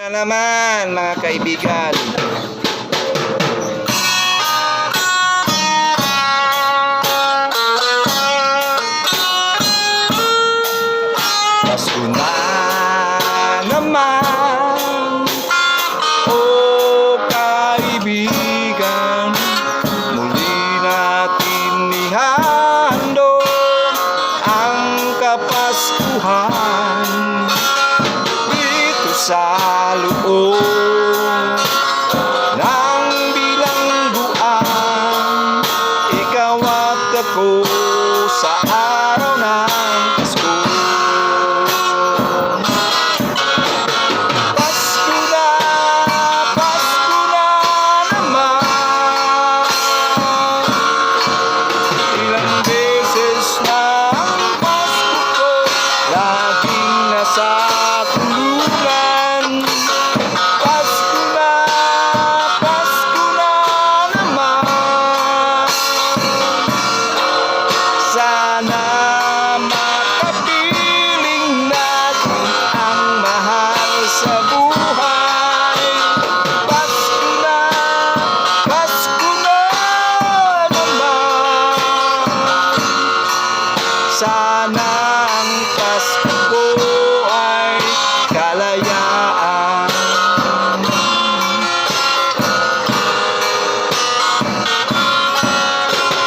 Na naman mga kaibigan. Pasko na naman, oh kaibigan, muli natin ihandog ang kapaskuhan dito sa loob ng bilangguan. Ikaw at ako sa araw ng Pasko. Pasko na naman. Ilang beses na ang Pasko ko laging nasa kulungan. Pasko na naman. Sana makapiling natin ang mahal sa buhay. Pasko na naman. Sana ang Pasko ko ay kalayaan.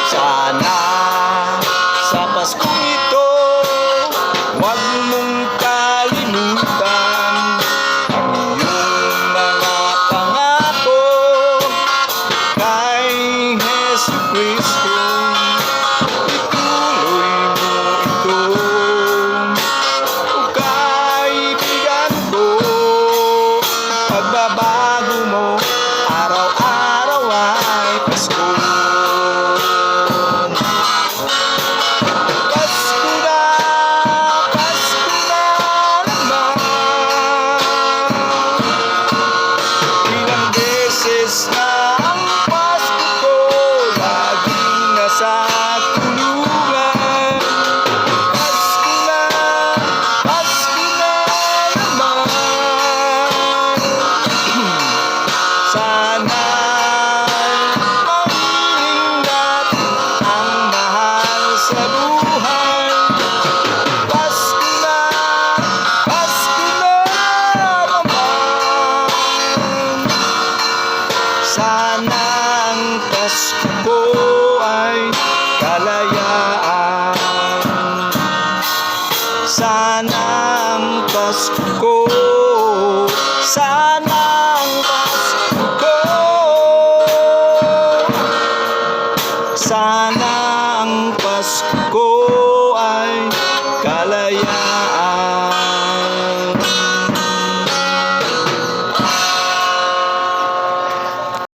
Sana sa Paskong ito, huwag mong kalimutan ang iyong mga pangako kay Jesucristo. Ituloy mo ito, o kaibigan ko. Pagbabago mo, araw-araw ay Pasko. Pasko na naman. Ilang beses na ang Pasko ko laging nasa kulungan. Pasko na naman. Sana mahiling natin ang mahal sa buhay. Pasko na naman. Sana ang Pasko ko ay kalayaan. Sana ang Pasko ko, sana